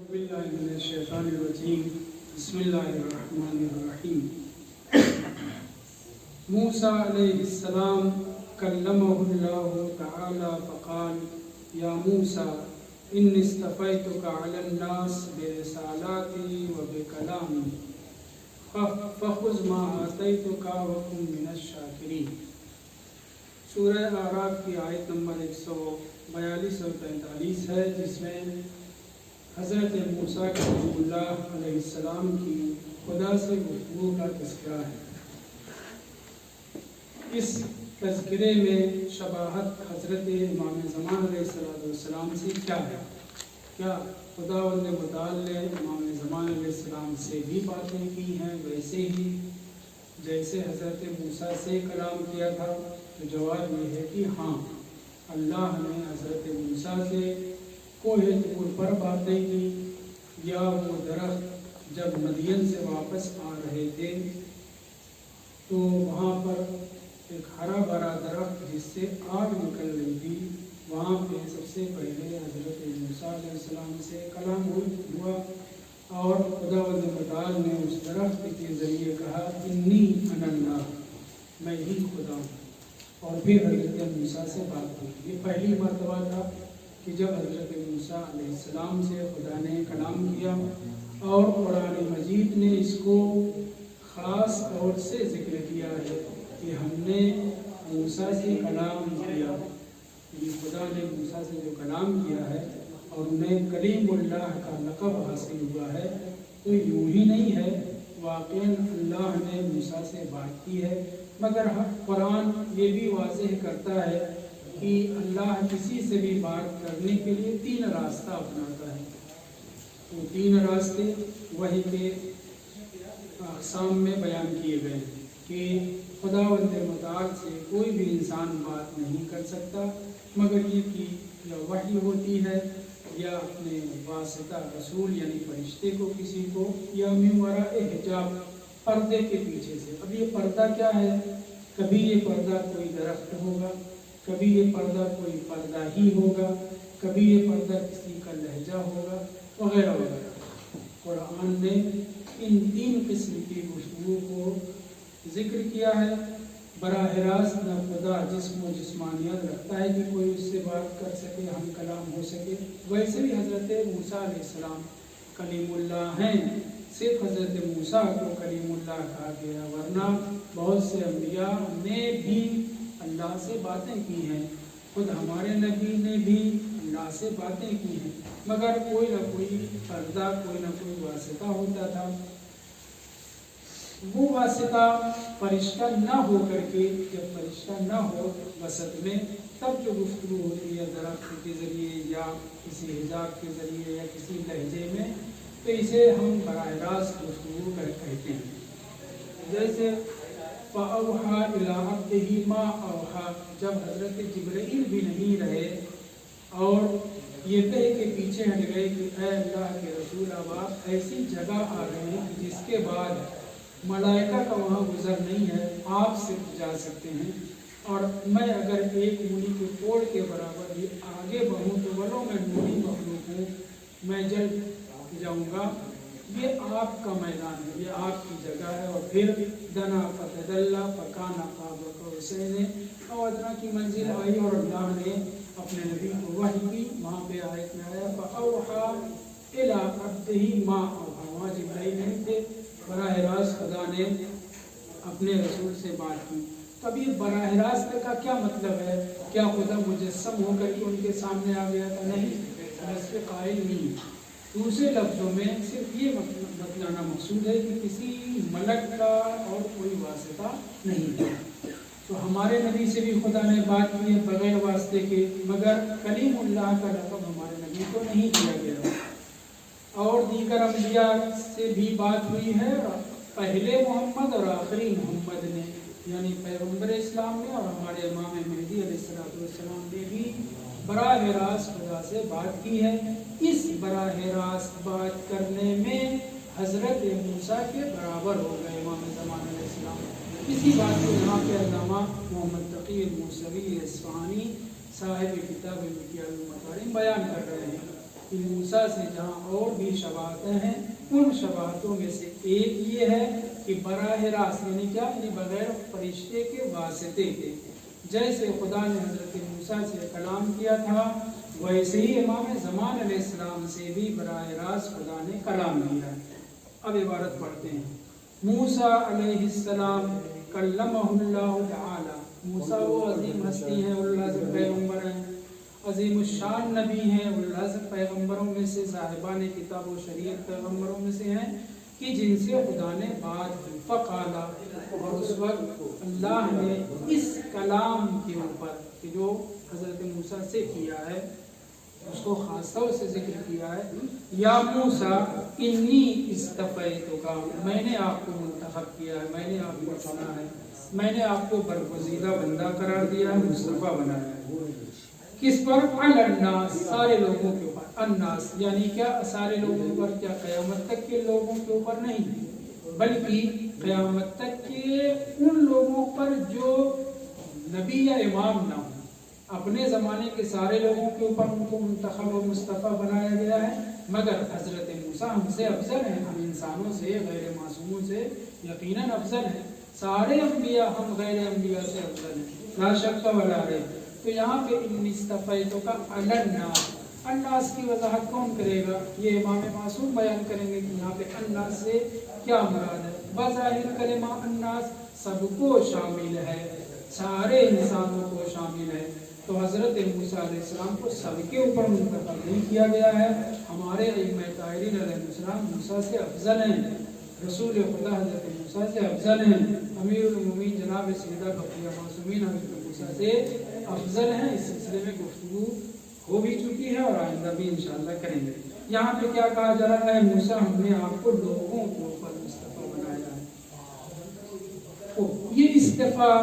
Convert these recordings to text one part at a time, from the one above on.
باللہ من الشیطان الرجیم بسم اللہ الرحمن الرحیم۔ موسیٰ علیہ السلام کلمہ اللہ تعالی فقال یا موسیٰ انی اصطفیتک علی الناس برسالاتی و بکلامی فخذ ما آتیتک وکن من الشاکرین۔ سورہ اعراف کی آیت نمبر 142 اور 45 ہے، جس میں حضرت موسیٰ کلیم اللہ علیہ السلام کی خدا سے گفتگو کا تذکرہ ہے۔ اس تذکرے میں شباہت حضرت امام زمان علیہ السلام سے کیا ہے؟ کیا خداوند متعال نے امام زمان علیہ السلام سے بھی باتیں کی ہیں ویسے ہی جیسے حضرت موسیٰ سے کلام کیا تھا؟ تو جواب یہ ہے کہ ہاں، اللہ نے حضرت موسیٰ سے کوہ طور پر باتیں کی، یا وہ درخت جب مدین سے واپس آ رہے تھے تو وہاں پر ایک ہرا بھرا درخت جس سے آگ نکل رہی تھی، وہاں پہ سب سے پہلے حضرت موسیٰ علیہ السلام سے کلام ہوا اور خداوند متعال نے اس درخت کے ذریعے کہا انی انا اللہ، میں ہی خدا ہوں، اور پھر حضرت موسیٰ سے بات ہوئی۔ یہ پہلی مرتبہ تھا کہ جب حضرت موسیٰ علیہ السلام سے خدا نے کلام کیا، اور قرآن مجید نے اس کو خاص طور سے ذکر کیا ہے کہ ہم نے موسیٰ سے کلام کیا، یعنی خدا نے موسیٰ سے جو کلام کیا ہے اور انہیں کلیم اللہ کا لقب حاصل ہوا ہے، تو یوں ہی نہیں ہے، واقعاً اللہ نے موسیٰ سے بات کی ہے، مگر قرآن یہ بھی واضح کرتا ہے کہ اللہ کسی سے بھی بات کرنے کے لیے 3 راستہ اپناتا ہے۔ وہ 3 راستے وحی کے اقسام میں بیان کیے گئے ہیں کہ خداوند متعال سے کوئی بھی انسان بات نہیں کر سکتا مگر یہ کہ یا وحی ہوتی ہے، یا اپنے واسطہ رسول یعنی فرشتے کو کسی کو، یا من وراء حجاب پردے کے پیچھے سے۔ اب یہ پردہ کیا ہے؟ کبھی یہ پردہ کوئی درخت ہوگا، کبھی یہ پردہ کوئی پردہ ہی ہوگا، کبھی یہ پردہ کسی کا لہجہ ہوگا، وغیرہ وغیرہ۔ قرآن نے ان 3 قسم کی گفتگو کو ذکر کیا ہے۔ براہ راست نہ خدا جسم و جسمانیت رکھتا ہے کہ کوئی اس سے بات کر سکے، ہم کلام ہو سکے، ویسے بھی حضرت موسیٰ علیہ السلام کلیم اللہ ہیں، صرف حضرت موسیٰ کو کلیم اللہ کہا گیا، ورنہ بہت سے انبیاء نے بھی اللہ سے باتیں کی ہیں، خود ہمارے نبی نے بھی اللہ سے باتیں کی ہیں، مگر کوئی نہ کوئی پردہ، کوئی نہ کوئی واسطہ ہوتا تھا۔ وہ واسطہ فرشتہ نہ ہو کر کے، جب فرشتہ نہ ہو وسط میں، تب جو گفتگو ہوتی ہے درخت کے ذریعے یا کسی حجاب کے ذریعے یا کسی لہجے میں، تو اسے ہم براہ راست گفتگو کہتے ہیں۔ جیسے فَأَوْحَا إِلَىٰ عَبْدِهِ مَا أَوْحَا، جب حضرت جبرائیل بھی نہیں رہے اور یہ کہہ کے پیچھے ہٹ گئے کہ اے اللہ کے رسول، اب آپ ایسی جگہ آ گئے ہیں جس کے بعد ملائکہ کا وہاں گزر نہیں ہے، آپ صرف جا سکتے ہیں، اور میں اگر ایک انگلی کے کوڑ کے برابر بھی آگے بڑھوں تو ولو میں نوری مخلوق ہوں، میں جل جاؤں گا۔ یہ آپ کا میدان ہے، یہ آپ کی جگہ ہے۔ اور پھر دنا فتدلی فکان قاب قوسین او ادنی کی منزل آئی، اور اللہ نے اپنے نبی کو وحی کی۔ وہاں پہ آیت میں آیا فاوحا الی عبدہ ما اوحا، وہاں جبرائیل نہیں تھے، براہ راست خدا نے اپنے رسول سے بات کی۔ تو اب یہ براہ راست کا کیا مطلب ہے؟ کیا خدا مجسم ہو کر کے ان کے سامنے آ گیا تھا؟ نہیں، اس پہ قائل نہیں۔ دوسرے لفظوں میں صرف یہ بتلانا مقصود ہے کہ کسی ملک کا اور کوئی واسطہ نہیں ہے۔ تو ہمارے نبی سے بھی خدا نے بات کی ہے بغیر واسطے کے، مگر کلیم اللہ کا لقب ہمارے نبی کو نہیں دیا گیا۔ اور دیگر انبیاء سے بھی بات ہوئی ہے، پہلے محمد اور آخری محمد نے، یعنی پیغمبر اسلام نے اور ہمارے امام مہدی علیہ السلام نے بھی براہ راست خدا سے بات کی ہے۔ اس براہ راست بات کرنے میں حضرت موسیٰ کے برابر ہو گئے امام زمان علیہ السلام۔ اسی بات کو یہاں پہ علامہ محمد تقی الموسوی اصفہانی صاحب کتاب مکیال المکارم بیان کر رہے ہیں کہ موسیٰ سے جہاں اور بھی شباہتیں ہیں، ان شباہتوں میں سے ایک یہ ہے کہ براہ راست یعنی کیا، یعنی بغیر فرشتے کے واسطے کے، جیسے خدا نے حضرت موسیٰ سے کلام کیا تھا ویسے ہی امام زمان علیہ السلام سے بھی براہ راست خدا نے کلام کیا ہے۔ اب عبارت پڑھتے ہیں۔ موسیٰ علیہ السلام کلمہ اللہ تعالی، موسیٰ وہ عظیم ہستی ہیں، اللہ سے پیغمبر ہیں، عظیم الشان نبی ہیں، اللہ سے پیغمبروں میں سے، صاحبان کتاب و شریعت پیغمبروں میں سے ہیں کہ جن سے خدا نے بات کی۔ فقالا، اور اس وقت اللہ نے اس کلام کے اوپر کہ جو حضرت موسیٰ سے کیا ہے اس کو خاص طور سے ذکر کیا ہے، یا موسیٰ انی اصطفیتک، میں نے آپ کو منتخب کیا ہے، میں نے آپ کو چنا ہے، میں نے آپ کو برگزیدہ بندہ قرار دیا ہے، مصطفیٰ بنایا ہے۔ کس پر؟ علی الناس، سارے لوگوں کے اوپر۔ الناس یعنی کیا؟ سارے لوگوں پر، کیا قیامت تک کے لوگوں کے اوپر نہیں، بلکہ قیامت تک کے ان لوگوں پر جو نبی یا امام نہ ہو۔ اپنے زمانے کے سارے لوگوں کے اوپر ان کو منتخب و مصطفیٰ بنایا گیا ہے، مگر حضرت موسیٰ ہم سے افضل ہیں، ہم انسانوں سے، غیر معصوموں سے یقیناً افضل ہیں۔ سارے انبیاء ہم غیر انبیاء سے افضل ہیں، لا شک ولا ریب۔ تو یہاں پہ انی اصطفیتک علی الناس، الناس کی وضاحت کون کرے گا؟ یہ امام معصوم بیان کریں گے کہ یہاں پہ الناس سے کیا مراد ہے۔ بظاہر کلمہ الناس سب کو شامل ہے، سارے انسانوں کو شامل ہے، تو حضرت موسیٰ علیہ السلام کو سب کے اوپر منتخب نہیں کیا گیا ہے۔ ہمارے ائمہ طاہرین علیہ السلام موسیٰ سے افضل ہیں، رسول خدا حضرت موسیٰ سے افضل ہیں، امیر المومنین جناب سیدہ بقیہ معصومین حضرت موسیٰ سے افضل ہیں۔ اس سلسلے میں گفتگو ہو بھی چکی ہے اور آئندہ بھی انشاءاللہ کریں گے۔ یہاں پہ کیا کہا جا رہا ہے؟ موسیٰ ہم نے آپ کو لوگوں کے اوپر مصطفیٰ بنایا ہے۔ یہ استفاء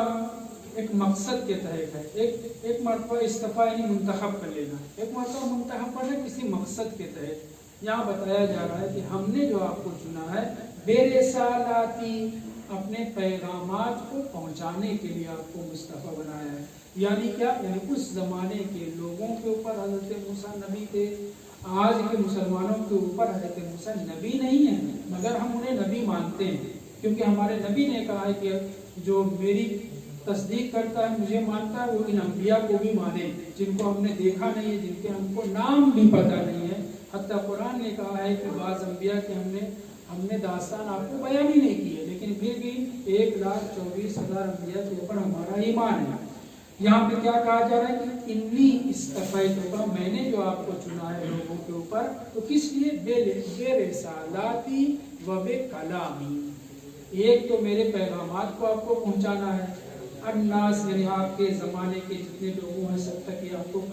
ایک مقصد کے تحت ہے، ایک مرتبہ استفاء یعنی منتخب کر لینا، ایک مرتبہ منتخب کرنا کسی مقصد کے تحت۔ یہاں بتایا جا رہا ہے کہ ہم نے جو آپ کو چنا ہے بے رسالاتی، اپنے پیغامات کو پہنچانے کے لیے آپ کو مصطفیٰ بنایا ہے۔ یعنی کیا؟ یعنی اس زمانے کے لوگوں کے اوپر حضرت موسیٰ نبی تھے، آج کے مسلمانوں کے اوپر حضرت موسیٰ نبی نہیں ہیں، مگر ہم انہیں نبی مانتے ہیں، کیونکہ ہمارے نبی نے کہا ہے کہ جو میری تصدیق کرتا ہے، مجھے مانتا ہے، وہ ان انبیاء کو بھی مانے جن کو ہم نے دیکھا نہیں ہے، جن کے ہم کو نام بھی پتہ نہیں ہے۔ حتیٰ قرآن نے کہا ہے کہ بعض انبیاء کے ہم نے داستان آپ کو بیان ہی نہیں کی ہے، لیکن پھر بھی 1,24,000 انبیاء کے اوپر ہمارا ایمان ہے۔ یہاں پہ کیا کہا جا رہا ہے کہ انی اصطفیتک، میں نے جو آپ کو چنا ہے لوگوں کے اوپر، تو کس لیے؟ بے رسالاتی و بے کلامی، ایک تو میرے پیغامات کو آپ کو پہنچانا ہے، الناس یعنی آپ کے زمانے کے جتنے لوگوں ہیں سب تک یہ آپ کو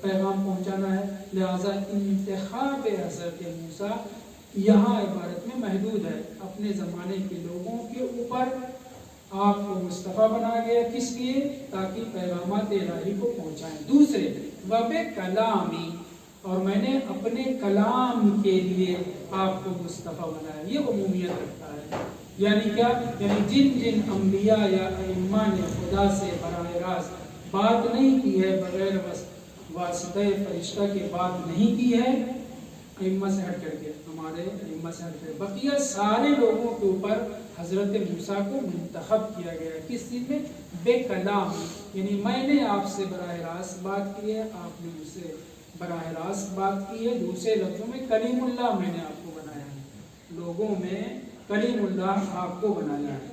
پیغام پہنچانا ہے، لہذا انتخاب حضرت موسیٰ یہاں عبارت میں محدود ہے، اپنے زمانے کے لوگوں کے اوپر آپ کو مصطفیٰ بنا گیا، کس لیے؟ تاکہ پیغامات الہی کو پہنچائیں۔ دوسرے وب کلامی، اور میں نے اپنے کلام کے لیے آپ کو مصطفیٰ بنایا، یہ عمومیت رکھتا ہے۔ یعنی کیا؟ یعنی جن انبیاء یا ائمہ نے خدا سے براہ راست بات نہیں کی ہے، بغیر واسطہ فرشتہ کے بات نہیں کی ہے، ائمہ سے ہٹ کر کے، ہمارے ائمہ سے ہٹ کر بقیہ سارے لوگوں کے اوپر حضرت موسیٰ کو منتخب کیا گیا ہے۔ کس چیز میں؟ بے کلام، یعنی میں نے آپ سے براہ راست بات کی ہے، آپ نے مجھ سے براہ راست بات کی ہے۔ دوسرے لفظوں میں کلیم اللہ میں نے آپ کو بنایا ہے، لوگوں میں کلیم اللہ آپ کو بنایا ہے۔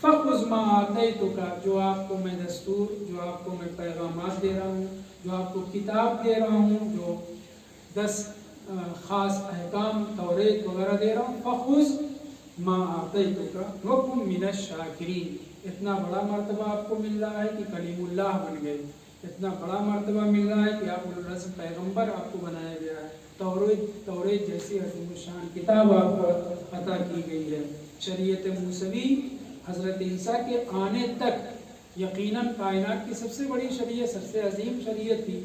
فَخُذْ مَا آتَيْتُكَ، جو آپ کو میں دستور، جو آپ کو میں پیغامات دے رہا ہوں، جو آپ کو کتاب دے رہا ہوں، جو 10 خاص احکام توریت وغیرہ دے رہا ہوں، فَخُذْ مَا آتَيْتُكَ وَكُن مِّنَ الشَّاكِرِينَ، اتنا بڑا مرتبہ آپ کو مل رہا ہے کہ کلیم اللہ بن گئے، اتنا بڑا مرتبہ مل رہا ہے کہ آپ الرسم پیغمبر آپ کو بنایا گیا ہے، توریت جیسی عظیم الشان کتاب آپ کو عطا کی گئی ہے، شریعت موسوی حضرت عیسیٰ کے آنے تک یقیناً کائنات کی سب سے بڑی شریعت، سب سے عظیم شریعت تھی۔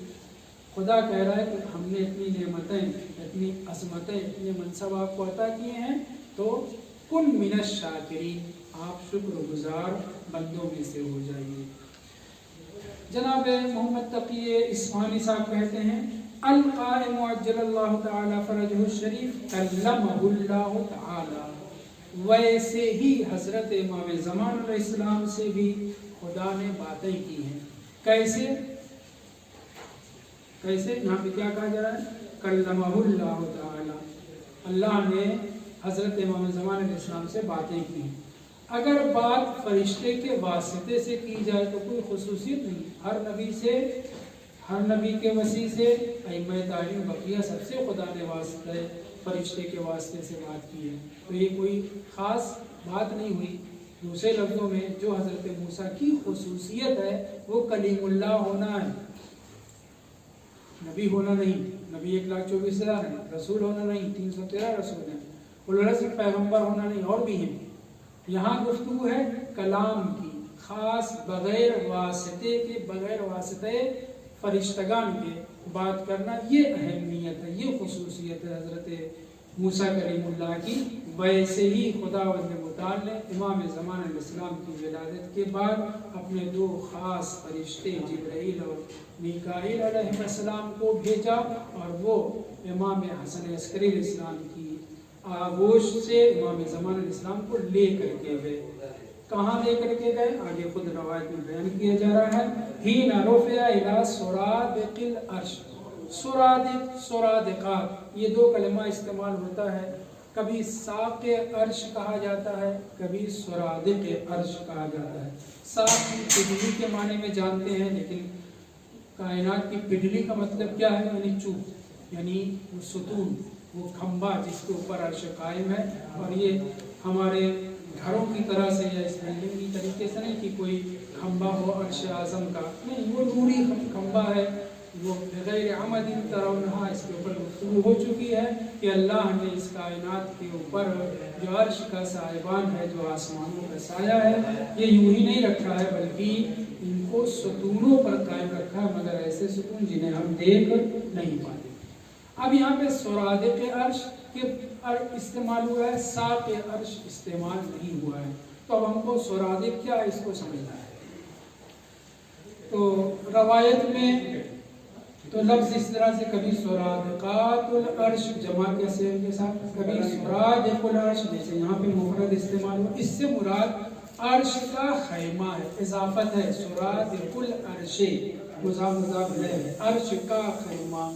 خدا کہہ رہا ہے کہ ہم نے اتنی نعمتیں، اتنی عظمتیں، اتنے منصب آپ کو عطا کیے ہیں، تو کن من الشاکرین، آپ شکر گزار بندوں میں سے ہو جائیے۔ جناب محمد تقی اصفہانی صاحب کہتے ہیں القائم عجل اللہ تعالی فرجہ الشریف کلمہ اللہ تعالی، ویسے ہی حضرت امام زمان علیہ السلام سے بھی خدا نے باتیں کی ہیں۔ کیسے؟ یہاں پہ کیا کہا جا رہا ہے؟ کلمہ اللہ تعالی، اللہ نے حضرت امام زمان علیہ السلام سے باتیں کی ہیں۔ اگر بات فرشتے کے واسطے سے کی جائے تو کوئی خصوصیت نہیں، ہر نبی کے وسیع سے، ائمہ تعلیم بقیہ سب سے خدا نے واسطے فرشتے کے واسطے سے بات کی ہے، تو یہ کوئی خاص بات نہیں ہوئی۔ دوسرے لفظوں میں جو حضرت موسیٰ کی خصوصیت ہے وہ کلیم اللہ ہونا ہے، نبی ہونا نہیں۔ نبی 1,24,000 ہیں، رسول ہونا نہیں، 313 رسول ہیں، اولوالعزم پیغمبر ہونا نہیں، اور بھی ہیں۔ یہاں گفتگو ہے کلام کی، خاص بغیر واسطے کے، بغیر واسطے فرشتگان کے بات کرنا، یہ اہمیت ہے، یہ خصوصیت ہے حضرت موسیٰ کلیم اللہ کی۔ ویسے ہی خداوند متعال نے امام زمان علیہ السلام کی ولادت کے بعد اپنے دو خاص فرشتے جبرائیل اور میکائیل علیہ السلام کو بھیجا، اور وہ امام حسن عسکری علیہ السلام کی آغوش سے امام زمان علیہ السلام کو لے کر کے گئے۔ کہاں لے کر کے گئے؟ آگے خود روایت میں بیان کیا جا رہا ہے، حین رفع الی سرادق العرش۔ سرادق، سرادقات، یہ دو کلمہ استعمال ہوتا ہے، کبھی ساق عرش کہا جاتا ہے، کبھی سرادق عرش کہا جاتا ہے۔ ساق پڈلی کے معنی میں جانتے ہیں، لیکن کائنات کی پڈلی کا مطلب کیا ہے؟ یعنی چوب، یعنی وہ ستون، وہ کھمبا جس کے اوپر عرش قائم ہے۔ اور یہ ہمارے گھروں کی طرح سے یا اس بلڈنگ کی طریقے سے نہیں کہ کوئی کھمبا ہو عرش اعظم کا، نہیں، وہ نوری کھمبا ہے، وہ بغیر عمد ترونہا۔ اس کے اوپر گفتگو ہو چکی ہے کہ اللہ نے اس کائنات کے اوپر جو عرش کا سائبان ہے، جو آسمانوں کا سایہ ہے، یہ یوں ہی نہیں رکھا ہے، بلکہ ان کو ستونوں پر قائم رکھا ہے، مگر ایسے ستون جنہیں ہم دیکھ نہیں پاتے۔ اب یہاں پہ سرادق عرش کے استعمال ہوا ہے، ساق عرش استعمال نہیں ہوا ہے، تو اب ہم کو سرادق کیا ہے اس کو سمجھنا ہے۔ تو روایت میں تو لفظ اس طرح سے کبھی سرادقات العرش جمع کے سین کے ساتھ، کبھی سرادق العرش، جیسے یہاں پہ مفرد استعمال ہوا، اس سے مراد عرش کا خیمہ ہے، اضافت ہے، سرادق العرش مضاف ہے، عرش کا خیمہ۔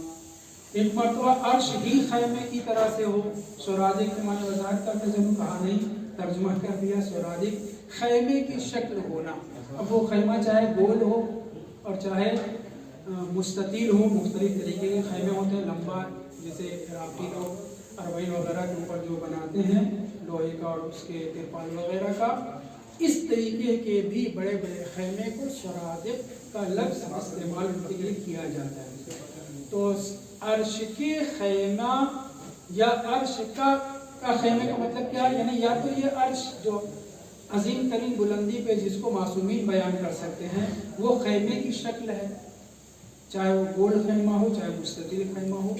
ایک مرتبہ عرش ہی خیمے کی طرح سے ہو، سرادق کے معنی وضاحت کرتے جنہوں کہا نہیں، ترجمہ کر دیا سرادق، خیمے کی شکل ہونا۔ اب وہ خیمہ چاہے گول ہو اور چاہے مستطیل ہو، مختلف طریقے کے خیمے ہوتے ہیں، لمبا، جیسے عراقی لوگ اربعین وغیرہ کے اوپر جو بناتے ہیں لوہے کا اور اس کے ترپال وغیرہ کا، اس طریقے کے بھی بڑے بڑے خیمے کو سرادق کا لفظ استعمال کے لیے کیا جاتا ہے۔ تو عرش کے خیمہ یا عرش کا خیمے کا مطلب کیا ہے؟ یعنی یا تو یہ عرش جو عظیم ترین بلندی پہ جس کو معصومین بیان کر سکتے ہیں وہ خیمے کی شکل ہے، چاہے وہ گول خیمہ ہو چاہے مستطیل خیمہ ہو۔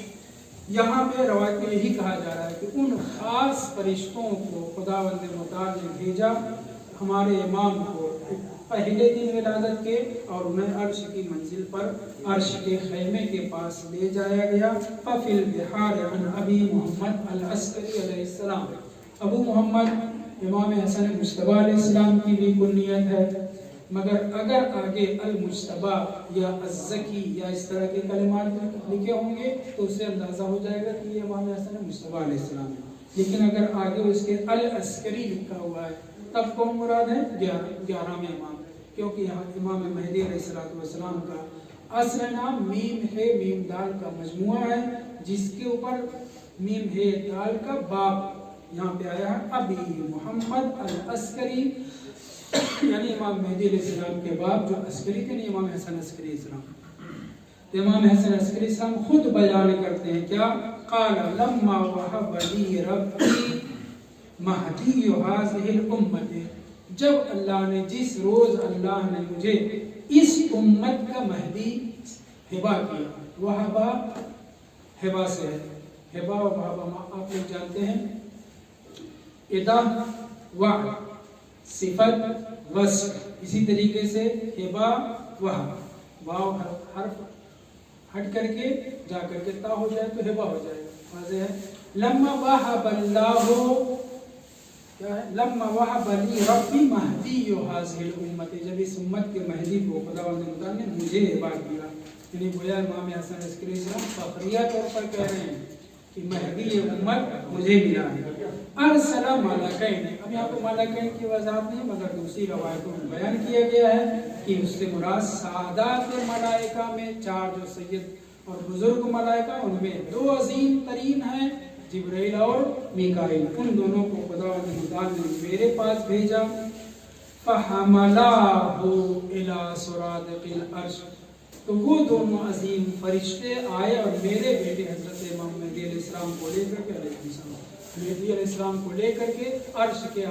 یہاں پہ روایت میں یہی کہا جا رہا ہے کہ ان خاص فرشتوں کو خداوند متعال نے بھیجا ہمارے امام کو پہلے دن ولادت کے، اور انہیں عرش کی منزل پر عرش کے خیمے کے پاس لے جایا گیا۔ ففی البحار عن ابی محمد العسکری علیہ السلام، ابو محمد امام حسن مجتبی علیہ السلام کی بھی کنیت ہے، مگر اگر آگے المجتبی یا الزکی یا اس طرح کے کلمات لکھے ہوں گے تو اس سے اندازہ ہو جائے گا کہ یہ امام حسن مجتبی علیہ السلام ہے، لیکن اگر آگے اس کے العسکری لکھا ہوا ہے تب کون مراد ہے؟ 11ویں امام، کیونکہ یہاں امام مہدی علیہ السلام کا اصل نام میم ہے، میم دال کا مجموعہ ہے، جس کے اوپر میم ہے دال کا باب یہاں پہ آیا ہے، ابی محمد العسکری، یعنی امام مہدی علیہ السلام کے باب جو عسکری تھے، امام حسن عسکری السلام۔ امام حسن عسکری السلام خود بیان کرتے ہیں کیا؟ قال لما وهب لي ربي مہدی هذه الامة، جب اللہ نے، جس روز اللہ نے مجھے اس امت کا مہدی ہبا کیا، وہبا ہبا سے ہے، ہبا و وہبا آپ لوگ جانتے ہیں، ادا وعد صفت وصف، اسی طریقے سے ہبا وہب، واو ہٹ کر کے جا کر کے تا ہو جائے تو ہبا ہو جائے گا. واضح ہے. لما وہب اللہ، کیا ہے؟ لما وہب لی ربی مہدی ہذہ الامت، جب اس امت کے مہدی کو خداوند متعال نے مجھے ہبا کیا. یعنی گویا امام حسن عسکری السلام فخریہ طور پر کہہ رہے ہیں کہ مہدی امت مجھے ملا ہے. ارسل ملکین، اب یہاں پہ ملکین کی وضاحت نہیں مگر دوسری روایتوں میں بیان کیا گیا ہے کہ اس سے مراد سعادات ملائکہ میں 4 جو سید اور بزرگ ملائکہ، ان میں 2 عظیم ترین ہیں، جبرائیل اور میکائیل. ان دونوں کو خداوند متعال نے میرے پاس بھیجا. فحملاه الى سرادق العرش، تو وہ دونوں عظیم فرشتے آئے اور میرے بیٹے حضرت امام مہدی علیہ السلام کو لے کر کے مہدی علیہ السلام کو لے کر کے عرش کے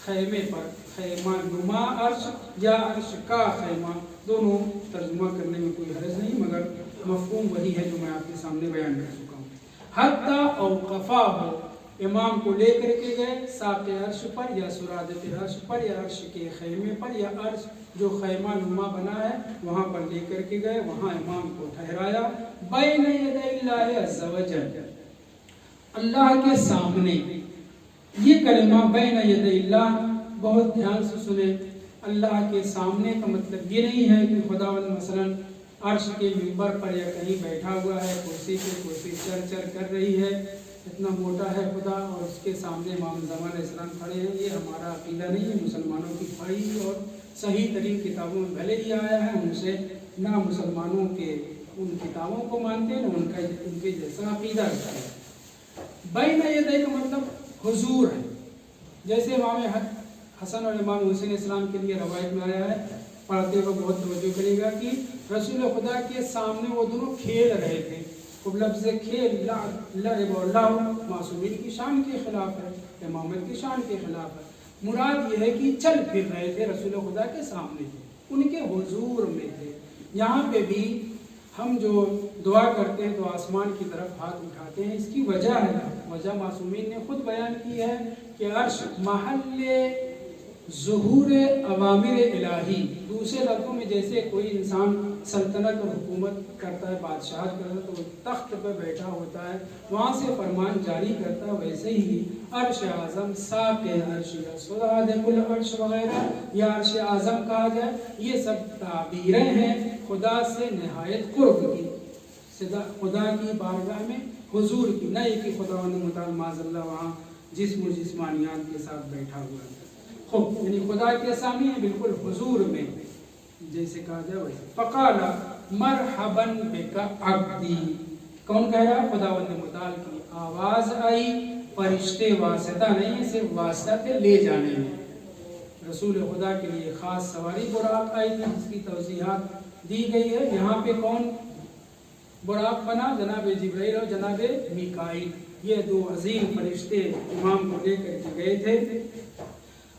خیمے پر، خیمہ نما عرش یا عرش کا خیمہ، دونوں ترجمہ کرنے میں کوئی حرج نہیں مگر مفہوم وہی ہے جو میں آپ کے سامنے بیان کر چکا ہوں. حتی اوقفاہ، امام کو لے کر کے گئے ساق عرش پر یا سرادق عرش پر یا عرش کے خیمے پر یا عرش جو خیمہ نما بنا ہے وہاں پر لے کر کے گئے، وہاں امام کو ٹھہرایا. بین یدی اللہ عز وجل، اللہ کے سامنے. یہ کلمہ بین یدی اللہ بہت دھیان سے سنیں. اللہ کے سامنے کا مطلب یہ نہیں ہے کہ خداوند مثلا عرش کے منبر پر یا کہیں بیٹھا ہوا ہے، کرسی پہ کرسی چر چر کر رہی ہے، اتنا موٹا ہے خدا اور اس کے سامنے امام زمان علیہ السلام کھڑے ہیں. یہ ہمارا عقیدہ نہیں ہے. مسلمانوں کی پڑھی اور صحیح ترین کتابوں میں بھلے ہی آیا ہے، ان سے نہ مسلمانوں کے ان کتابوں کو مانتے ہیں، نہ ان کے جیسا عقیدہ رکھتے ہیں. بین یدی کا مطلب حضور ہے. جیسے امام حسن اور امام حسین السلام کے لیے روایت میں آیا ہے، پڑھتے ہوئے بہت توجہ کرے گا کہ رسول خدا کے سامنے وہ دونوں کھیل رہے تھے. اب لفظ کھیل لعب اور لہو معصومین کی شان کے خلاف ہے، امامت کی شان کے خلاف ہے. مراد یہ ہے کہ چل پھر رہے تھے، رسول خدا کے سامنے تھے، ان کے حضور میں تھے. یہاں پہ بھی ہم جو دعا کرتے ہیں تو آسمان کی طرف ہاتھ اٹھاتے ہیں. اس کی وجہ ہے، وجہ معصومین نے خود بیان کی ہے کہ عرش محل ظہور اوامر الہی. دوسرے لفظوں میں جیسے کوئی انسان سلطنت اور حکومت کرتا ہے، بادشاہت کرتا ہے، تو وہ تخت پہ بیٹھا ہوتا ہے، وہاں سے فرمان جاری کرتا ہے. ویسے ہی عرش اعظم، ساق عرش یا سرادق العرش وغیرہ یا عرش اعظم کہا جائے، یہ سب تعبیریں ہیں خدا سے نہایت قرب کی، خدا کی بارگاہ میں حضور کی، نہ یہ کہ خداوند متعال معاذ اللہ وہاں جسم و جسمانیات کے ساتھ بیٹھا ہوا ہے. خوب یعنی خدا کے سامنے بالکل حضور میں جیسے کہا جائے ویسے. فقال مرحبا بک عبدی، کون کہہ رہا؟ خداوند متعال کی آواز آئی. فرشتے واسطہ نہیں، صرف واسطہ تھے لے جانے میں. رسول خدا کے لیے خاص سواری براق آئی تھی جس کی توضیحات دی گئی ہے. یہاں پہ کون براق بنا؟ جناب جبرائیل اور جناب میکائیل. یہ 2 عظیم فرشتے امام کو لے کر کے گئے تھے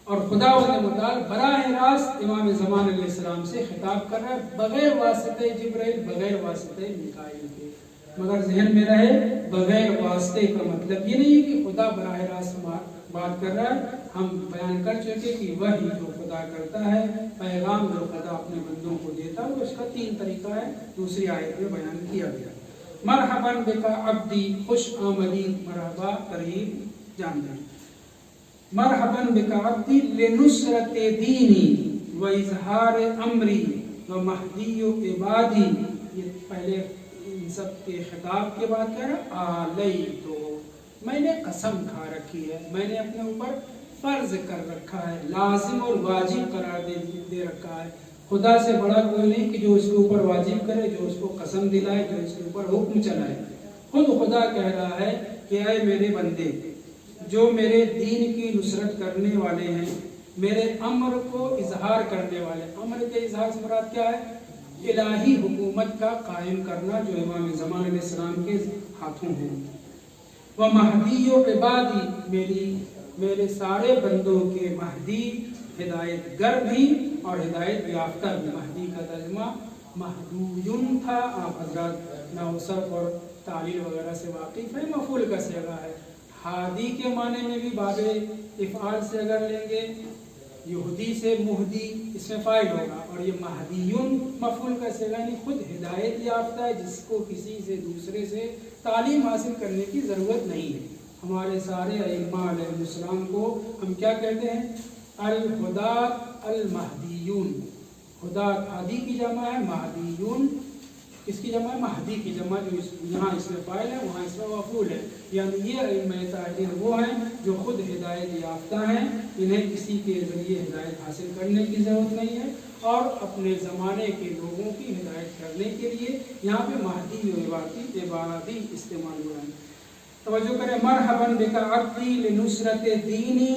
اور خداوند متعال براہ راست امام زمان علیہ السلام سے خطاب کر رہا ہے، بغیر واسطہ جبرائیل، بغیر واسطہ میکائیل کے. مگر ذہن میں رہے بغیر واسطے کا مطلب یہ نہیں کہ خدا براہ راست بات کر رہا ہے. ہم بیان کر چکے کہ وحی جو خدا کرتا ہے، پیغام جو خدا اپنے بندوں کو دیتا ہے، اس کا 3 طریقہ ہے، دوسری آیت میں بیان کیا گیا. مرحبا بک عبدی، خوش آمدید، مرحبا قریب جانتے ہیں. مرحبا بک عبدی لنصرت دینی و اظہار امری و مہدی عبادی. یہ پہلے ان سب کے خطاب کے بعد کہہ رہا آلی، تو میں نے قسم کھا رکھی ہے، میں نے اپنے اوپر فرض کر رکھا ہے، لازم اور واجب قرار دے رکھا ہے. خدا سے بڑا کوئی نہیں کہ جو اس کے اوپر واجب کرے، جو اس کو قسم دلائے، جو اس کے اوپر حکم چلائے. خود خدا کہہ رہا ہے کہ اے میرے بندے جو میرے دین کی نصرت کرنے والے ہیں، میرے امر کو اظہار کرنے والے. امر کے اظہار سے مراد کیا ہے؟ الہی حکومت کا قائم کرنا جو امام زمان علیہ السلام کے ہاتھوں ہے. وہ مہدی و عبادی، میرے سارے بندوں کے مہدی، ہدایت گر بھی اور ہدایت یافتہ بھی. مہدی کا ترجمہ مہدویون تھا. آپ حضرات نحو اور تعلیل وغیرہ سے واقف ہے، مفعول کا صیغہ ہے. ہادی کے معنی میں بھی باب افعال سے اگر لیں گے یہودی سے مہدی اس میں فاعل ہوگا، اور یہ مہدیون مفعول کا صیغہ، یعنی خود ہدایت یافتہ ہے جس کو کسی سے دوسرے سے تعلیم حاصل کرنے کی ضرورت نہیں ہے۔ ہمارے سارے ائمہ علیہ السلام کو ہم کیا کہتے ہیں؟ الہداۃ المہدیون۔ ہدا ہادی کی جمع ہے، مہدیون اس کی جمع ہے مہدی کی جمع، جو یہاں اس میں فاعل ہے وہاں اس میں مفعول ہے۔ یعنی یہ ائمہ طاہرین وہ ہیں جو خود ہدایت یافتہ ہیں، انہیں کسی کے ذریعے ہدایت حاصل کرنے کی ضرورت نہیں ہے، اور اپنے زمانے کے لوگوں کی ہدایت کرنے کے لیے یہاں پہ مہدی عبارتی استعمال ہوا ہے۔ توجہ کریں، مرحباً بک عبدی لنصرت دینی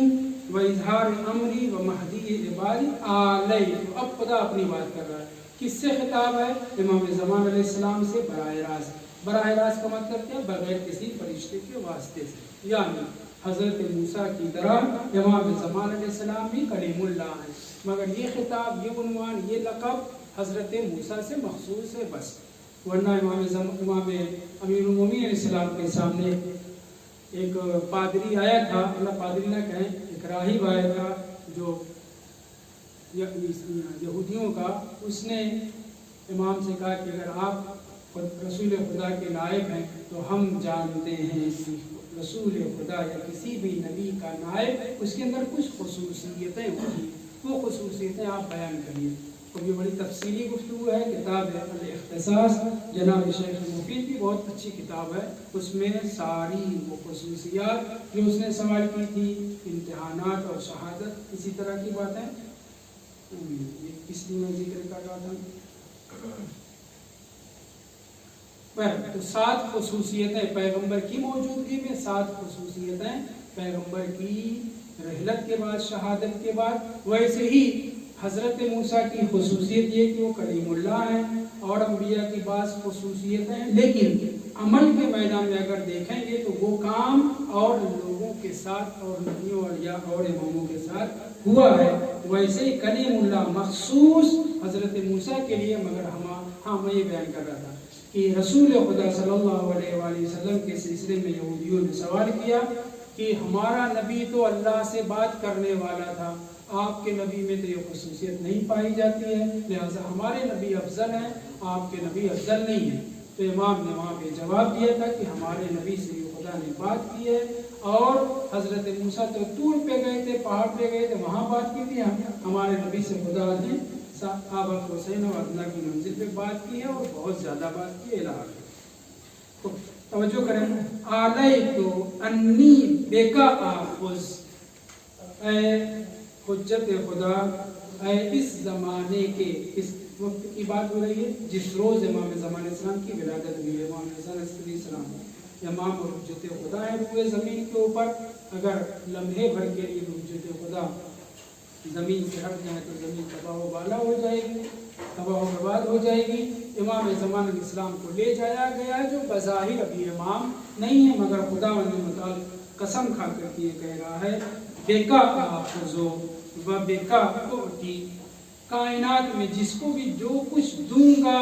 و اظہار امری و مہدی عبادی علیہ۔ اب خدا اپنی بات کر رہا ہے، کس سے خطاب ہے؟ امام زمان علیہ السلام سے براہ راست۔ براہ راست کا مطلب کیا؟ بغیر کسی فرشتے کے واسطے سے، یعنی حضرت موسیٰ کی طرح امام زمان علیہ السلام بھی کلیم اللہ ہیں، مگر یہ خطاب، یہ عنوان، یہ لقب حضرت موسیٰ سے مخصوص ہے بس، ورنہ امام امیر المومنین علیہ السلام کے سامنے ایک پادری آیا تھا، اللہ پادری نہ کہیں، ایک راہب آیا تھا جو یہودیوں کا، اس نے امام سے کہا کہ اگر آپ رسول خدا کے نائب ہیں تو ہم جانتے ہیں کہ رسول خدا یا کسی بھی نبی کا نائب اس کے اندر کچھ خصوصیتیں ہوتی ہیں، وہ خصوصیتیں آپ بیان کریے۔ تو یہ بڑی تفصیلی گفتگو ہے، کتاب الاختصاص جناب شیخ مفید کی بہت اچھی کتاب ہے، اس میں ساری وہ خصوصیات جو اس نے سوال کی تھی، امتحانات اور شہادت، اسی طرح کی باتیں، اس لیے میں ذکر کر رہا تھا۔ تو 7 خصوصیتیں پیغمبر کی موجودگی میں، 7 خصوصیتیں پیغمبر کی رحلت کے بعد، شہادت کے بعد۔ ویسے ہی حضرت موسیٰ کی خصوصیت یہ کہ وہ کلیم اللہ ہیں، اور انبیاء کی بعض خصوصیتیں ہیں، لیکن عمل کے میدان میں اگر دیکھیں گے تو وہ کام اور لوگوں کے ساتھ اور نبیوں اور اماموں کے ساتھ ہوا ہے۔ ویسے ہی کلیم اللہ مخصوص حضرت موسیٰ کے لیے، مگر میں یہ بیان کر رہا تھا کہ رسول خدا صلی اللہ علیہ وآلہ وسلم کے سلسلے میں یہودیوں نے سوال کیا کہ ہمارا نبی تو اللہ سے بات کرنے والا تھا، آپ کے نبی میں تو یہ خصوصیت نہیں پائی جاتی ہے، لہذا ہمارے نبی افضل ہیں، آپ کے نبی افضل نہیں ہیں۔ تو امام نے وہاں پہ جواب دیا تھا کہ ہمارے نبی سے خدا نے بات کی ہے، اور حضرت موسیٰ تو طور پہ گئے تھے، پہاڑ پہ گئے تھے، وہاں بات کی تھی، ہمارے نبی سے خدا نے آبا حسین و ادنا کی منزل پہ بات کی ہے، اور بہت زیادہ بات کی ہے۔ تو توجہ کریں، علیہ انی بیکا آخذ، اے حجت خدا، اے اس زمانے کے، اس وقت کی بات ہو رہی ہے جس روز امام زمان علیہ السلام کی ولادت ہوئی ہے، امام حسن علیہ السلام امام اور حجت خدا ہے روئے زمین کے اوپر۔ اگر لمحے بھر کے لیے حجت خدا زمین سے ہٹ جائے تو زمین تباہ و بالا ہو جائے گی، تباہ و برباد ہو جائے گی۔ امام زمان علیہ السلام کو لے جایا گیا جو بظاہر ابھی امام نہیں ہے، مگر خدا متعال قسم کھا کر یہ کہہ رہا ہے، بیکا آخذو و بیکا اعطی، کائنات میں جس کو بھی جو کچھ دوں گا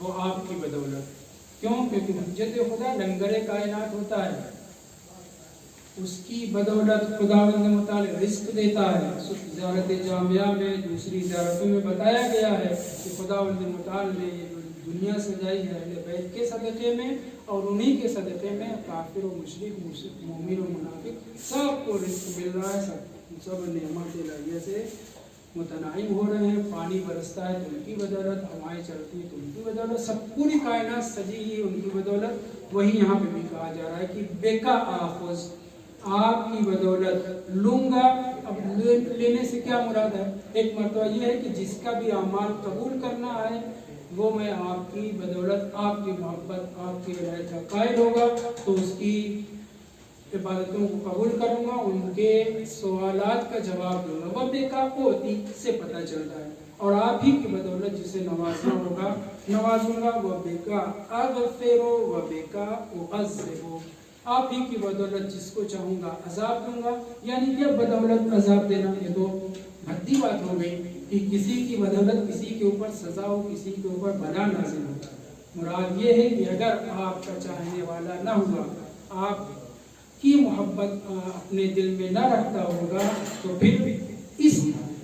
وہ آپ کی بدولت۔ کیوں؟ کیونکہ حجت خدا لنگر کائنات ہوتا ہے، اس کی بدولت خداوند متعال رزق دیتا ہے۔ زیارت جامعہ میں، دوسری زیارتوں میں بتایا گیا ہے کہ خداوند متعال نے دنیا سجائی ہے اہل بیت کے صدقے میں، اور انہی کے صدقے میں کافر و مشرک، مومن و منافق سب کو رزق مل رہا ہے، سب نعمت الہیہ سے متنعم ہو رہے ہیں۔ پانی برستا ہے تو ان کی بدولت، ہوائیں چلتی ہیں تو ان کی بدولت، سب پوری کائنات سجی ہے ان کی بدولت۔ وہی یہاں پہ بھی کہا جا رہا ہے کہ بیکا آخذ، آپ کی بدولت لوں گا۔ اب لینے سے کیا مراد ہے؟ ایک مرتبہ یہ ہے کہ جس کا بھی اعمال قبول کرنا ہے وہ میں آپ کی بدولت، آپ کی محبت، آپ کی ولایت کا قائل ہوگا تو اس کی عبادتوں کو قبول کروں گا، ان کے سوالات کا جواب دوں گا۔ وہ بیکا ہوتی سے پتہ چلتا ہے، اور آپ ہی کی بدولت جسے نوازنا ہوگا نوازوں گا۔ وہ بیکا اغفرو و بیکا اعذبو، آپ ہی کی بدولت جس کو چاہوں گا عذاب دوں گا۔ یعنی کہ بدولت عذاب دینا یہ تو بھدی بات ہو گئی کہ کسی کی بدولت کسی کے اوپر سزا ہو، کسی کے اوپر بلا نازل ہو۔ مراد یہ ہے کہ اگر آپ کا چاہنے والا نہ ہوا، آپ کی محبت اپنے دل میں نہ رکھتا ہوگا، تو پھر اس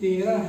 13